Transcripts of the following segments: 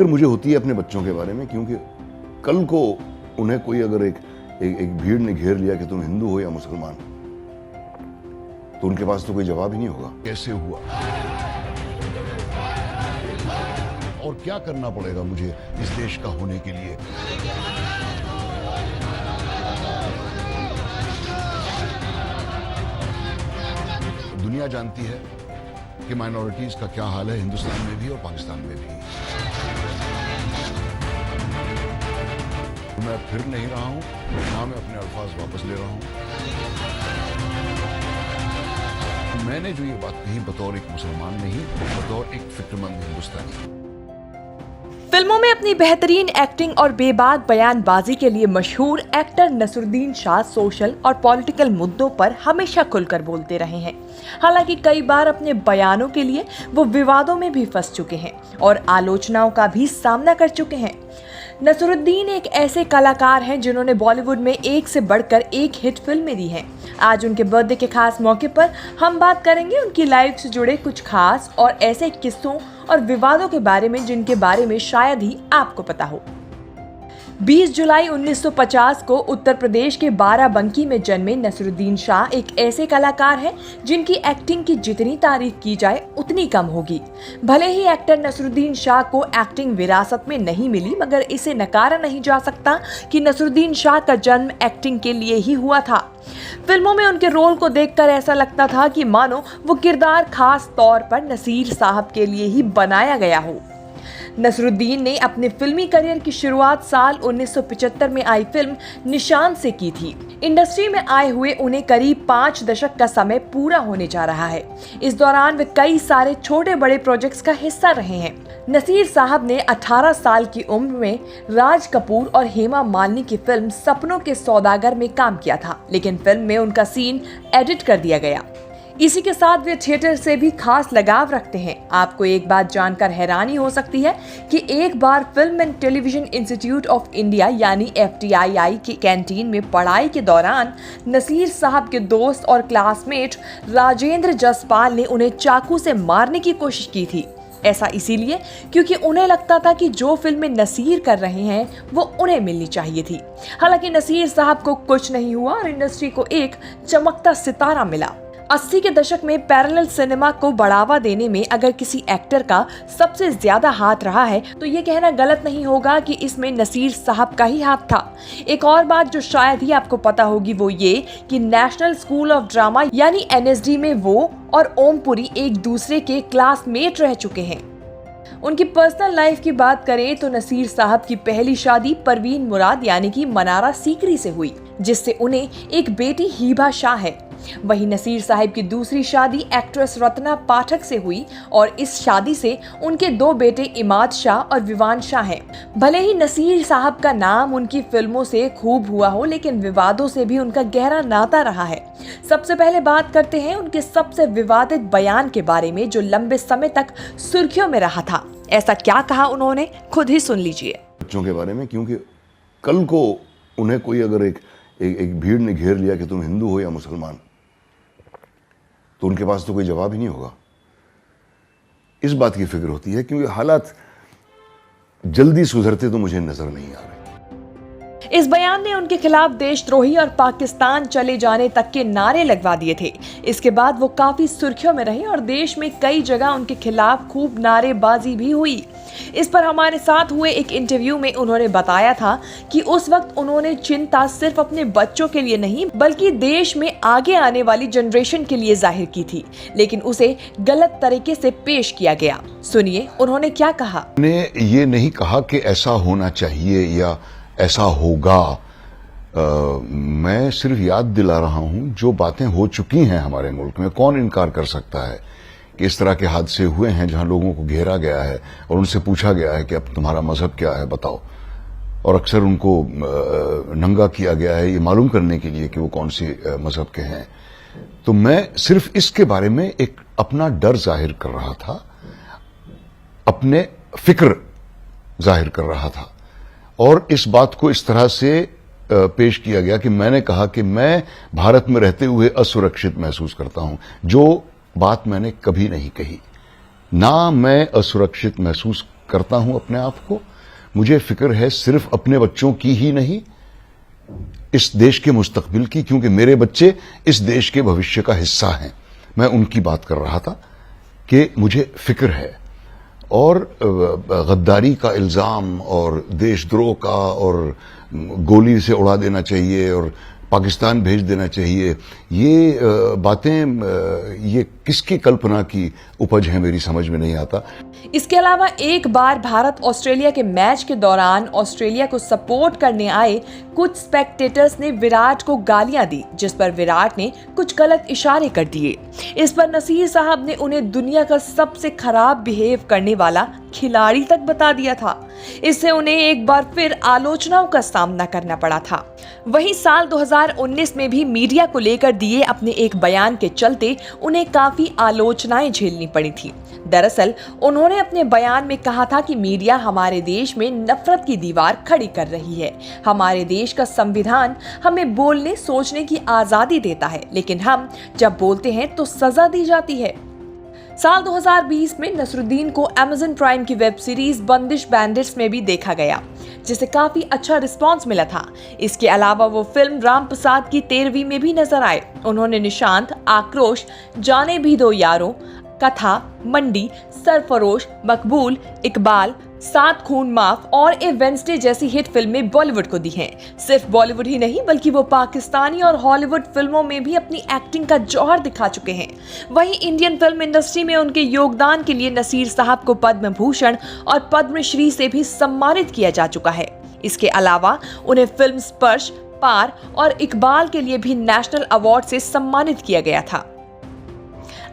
फिक्र मुझे होती है अपने बच्चों के बारे में, क्योंकि कल को उन्हें कोई अगर एक भीड़ ने घेर लिया कि तुम हिंदू हो या मुसलमान, तो उनके पास तो कोई जवाब ही नहीं होगा। कैसे हुआ और क्या करना पड़ेगा मुझे इस देश का होने के लिए। दुनिया जानती है कि माइनॉरिटीज का क्या हाल है हिंदुस्तान में भी और पाकिस्तान में भी। मैं फिर नहीं रहा हूं, ना मैं अपने अल्फाज वापस ले रहा हूं। मैंने जो ये बात कही बतौर एक मुसलमान नहीं, बतौर एक फिक्रमंद हिंदुस्तानी। फिल्मों में अपनी बेहतरीन एक्टिंग और बेबाक बयानबाजी के लिए मशहूर एक्टर नसरुद्दीन शाह सोशल और पॉलिटिकल मुद्दों पर हमेशा खुलकर बोलते रहे हैं। हालांकि कई बार अपने बयानों के लिए वो विवादों में भी फंस चुके हैं और आलोचनाओं का भी सामना कर चुके हैं। नसरुद्दीन एक ऐसे कलाकार हैं जिन्होंने बॉलीवुड में एक से बढ़कर एक हिट फिल्में दी हैं। आज उनके बर्थडे के खास मौके पर हम बात करेंगे उनकी लाइफ से जुड़े कुछ खास और ऐसे किस्सों और विवादों के बारे में जिनके बारे में शायद ही आपको पता हो। 20 जुलाई 1950 को उत्तर प्रदेश के बाराबंकी में जन्मे नसरुद्दीन शाह एक ऐसे कलाकार हैं जिनकी एक्टिंग की जितनी तारीफ की जाए उतनी कम होगी। भले ही एक्टर नसरुद्दीन शाह को एक्टिंग विरासत में नहीं मिली, मगर इसे नकारा नहीं जा सकता कि नसरुद्दीन शाह का जन्म एक्टिंग के लिए ही हुआ था। फिल्मों में उनके रोल को देखकर ऐसा लगता था कि मानो वो किरदार खास तौर पर नसीर साहब के लिए ही बनाया गया हो। नसरुद्दीन ने अपने फिल्मी करियर की शुरुआत साल 1975 में आई फिल्म निशान से की थी। इंडस्ट्री में आए हुए उन्हें करीब 5 दशक का समय पूरा होने जा रहा है। इस दौरान वे कई सारे छोटे बड़े प्रोजेक्ट्स का हिस्सा रहे हैं। नसीर साहब ने 18 साल की उम्र में राज कपूर और हेमा मालिनी की फिल्म सपनों के सौदागर में काम किया था, लेकिन फिल्म में उनका सीन एडिट कर दिया गया। इसी के साथ वे थिएटर से भी खास लगाव रखते हैं। आपको एक बात जानकर हैरानी हो सकती है कि एक बार film and television institute of India यानी FTII की कैंटीन में पढ़ाई के दौरान नसीर साहब के दोस्त और क्लासमेट राजेंद्र जसपाल ने उन्हें चाकू से मारने की कोशिश की थी। ऐसा इसीलिए क्योंकि उन्हें लगता था कि जो फिल्में नसीर कर रहे हैं वो उन्हें मिलनी चाहिए थी। हालांकि नसीर साहब को कुछ नहीं हुआ और इंडस्ट्री को एक चमकता सितारा मिला। 80 के दशक में पैरेलल सिनेमा को बढ़ावा देने में अगर किसी एक्टर का सबसे ज्यादा हाथ रहा है तो ये कहना गलत नहीं होगा कि इसमें नसीर साहब का ही हाथ था। एक और बात जो शायद ही आपको पता होगी वो ये कि नेशनल स्कूल ऑफ ड्रामा यानी NSD में वो और ओमपुरी एक दूसरे के क्लासमेट रह चुके हैं। उनकी पर्सनल लाइफ की बात करें तो नसीर साहब की पहली शादी परवीन मुराद यानी कि मनारा सीकरी से हुई, जिससे उन्हें एक बेटी हिबा शाह है। वहीं नसीर साहब की दूसरी शादी एक्ट्रेस रत्ना पाठक से हुई और इस शादी से उनके 2 बेटे इमाद शाह और विवान शाह हैं। भले ही नसीर साहब का नाम उनकी फिल्मों से खूब हुआ हो, लेकिन विवादों से भी उनका गहरा नाता रहा है। सबसे पहले बात करते हैं उनके सबसे विवादित बयान के बारे में जो लंबे समय तक सुर्खियों में रहा था। ऐसा क्या कहा उन्होंने, खुद ही सुन लीजिए। बच्चों के बारे में, क्योंकि कल को उन्हें कोई अगर एक भीड़ ने घेर लिया कि तुम हिंदू हो या मुसलमान, तो उनके पास तो कोई जवाब ही नहीं होगा। इस बात की फिक्र होती है क्योंकि हालात जल्दी सुधरते तो मुझे नजर नहीं आ रहे। इस बयान ने उनके खिलाफ देशद्रोही और पाकिस्तान चले जाने तक के नारे लगवा दिए थे। इसके बाद वो काफी सुर्खियों में रहे और देश में कई जगह उनके खिलाफ खूब नारेबाजी भी हुई। इस पर हमारे साथ हुए एक इंटरव्यू में उन्होंने बताया था कि उस वक्त उन्होंने चिंता सिर्फ अपने बच्चों के लिए नहीं बल्कि देश में आगे आने वाली जनरेशन के लिए जाहिर की थी, लेकिन उसे गलत तरीके से पेश किया गया। सुनिए उन्होंने क्या कहा। मैंने ये नहीं कहा कि ऐसा होना चाहिए या ऐसा होगा। मैं सिर्फ याद दिला रहा हूं जो बातें हो चुकी हैं हमारे मुल्क में। कौन इनकार कर सकता है कि इस तरह के हादसे हुए हैं जहां लोगों को घेरा गया है और उनसे पूछा गया है कि अब तुम्हारा मजहब क्या है बताओ, और अक्सर उनको नंगा किया गया है ये मालूम करने के लिए कि वो कौन से मजहब के हैं। तो मैं सिर्फ इसके बारे में एक अपना डर जाहिर कर रहा था, अपने फिक्र जाहिर कर रहा था, और इस बात को इस तरह से पेश किया गया कि मैंने कहा कि मैं भारत में रहते हुए असुरक्षित महसूस करता हूं, जो बात मैंने कभी नहीं कही। ना मैं असुरक्षित महसूस करता हूं अपने आप को। मुझे फिक्र है सिर्फ अपने बच्चों की ही नहीं, इस देश के मुस्तकबिल की, क्योंकि मेरे बच्चे इस देश के भविष्य का हिस्सा हैं। मैं उनकी बात कर रहा था कि मुझे फिक्र है। और गद्दारी का इल्जाम और देशद्रोह का और गोली से उड़ा देना चाहिए और पाकिस्तान भेज देना चाहिए, ये बातें ये किसकी कल्पना की उपज है, मेरी समझ में नहीं आता। इसके अलावा एक बार भारत ऑस्ट्रेलिया के मैच के दौरान ऑस्ट्रेलिया को सपोर्ट करने आए कुछ स्पेक्टेटर्स ने विराट को गालियां दी, जिस पर विराट ने कुछ गलत इशारे कर दिए। इस पर नसीर साहब ने उन्हें दुनिया का सबसे खराब बिहेव करने वाला खिलाड़ी तक बता दिया था। इससे उन्हें एक बार फिर आलोचनाओं का सामना करना पड़ा था। वहीं साल 2019 में भी मीडिया को लेकर दिए अपने एक बयान के चलते उन्हें काफी आलोचनाएं झेलनी पड़ी थी। दरअसल उन्होंने अपने बयान में कहा था कि मीडिया हमारे देश में नफरत की दीवार खड़ी कर रही है। हमारे देश का संविधान हमें बोलने सोचने की आजादी देता है, लेकिन हम जब बोलते हैं तो सजा दी जाती है। साल 2020 में नसरुद्दीन को अमेज़न प्राइम की वेब सीरीज बंदिश बैंडिट्स में भी देखा गया, जिसे काफी अच्छा रिस्पांस मिला था। इसके अलावा वो फिल्म राम प्रसाद की 13वीं में भी नजर आए। उन्होंने निशांत, आक्रोश, जाने भी दो यारों, कथा, मंडी, सरफरोश, मकबूल, इकबाल, सात खून माफ और ए वेंसडे जैसी हिट फिल्में बॉलीवुड को दी हैं। सिर्फ बॉलीवुड ही नहीं बल्कि वो पाकिस्तानी और हॉलीवुड फिल्मों में भी अपनी एक्टिंग का जौहर दिखा चुके हैं। वहीं इंडियन फिल्म इंडस्ट्री में उनके योगदान के लिए नसीर साहब को पद्म भूषण और पद्मश्री से भी सम्मानित किया जा चुका है। इसके अलावा उन्हें फिल्म स्पर्श, पार और इकबाल के लिए भी नेशनल अवार्ड से सम्मानित किया गया था।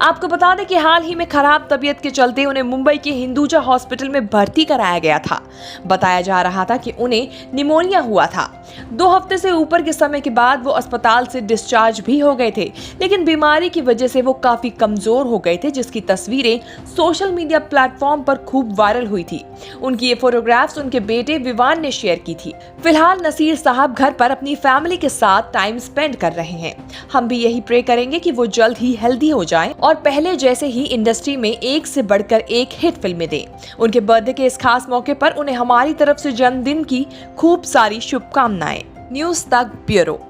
आपको बता दें कि हाल ही में खराब तबीयत के चलते उन्हें मुंबई के हिंदुजा हॉस्पिटल में भर्ती कराया गया था। बताया जा रहा था कि उन्हें निमोनिया हुआ था। 2 हफ्ते से ऊपर के समय के बाद वो अस्पताल से डिस्चार्ज भी हो गए थे, लेकिन बीमारी की वजह से वो काफी कमजोर हो गए थे, जिसकी तस्वीरें सोशल मीडिया प्लेटफॉर्म पर खूब वायरल हुई थी। उनकी ये फोटोग्राफ्स उनके बेटे विवान ने शेयर की थी। फिलहाल नसीर साहब घर पर अपनी फैमिली के साथ टाइम स्पेंड कर रहे हैं। हम भी यही प्रे करेंगे कि वो जल्द ही हेल्दी हो जाएं और पहले जैसे ही इंडस्ट्री में एक से बढ़कर एक हिट फिल्में दें। उनके बर्थडे के इस खास मौके पर उन्हें हमारी तरफ से जन्मदिन की खूब सारी शुभकामनाएं। न्यूज़ तक ब्यूरो।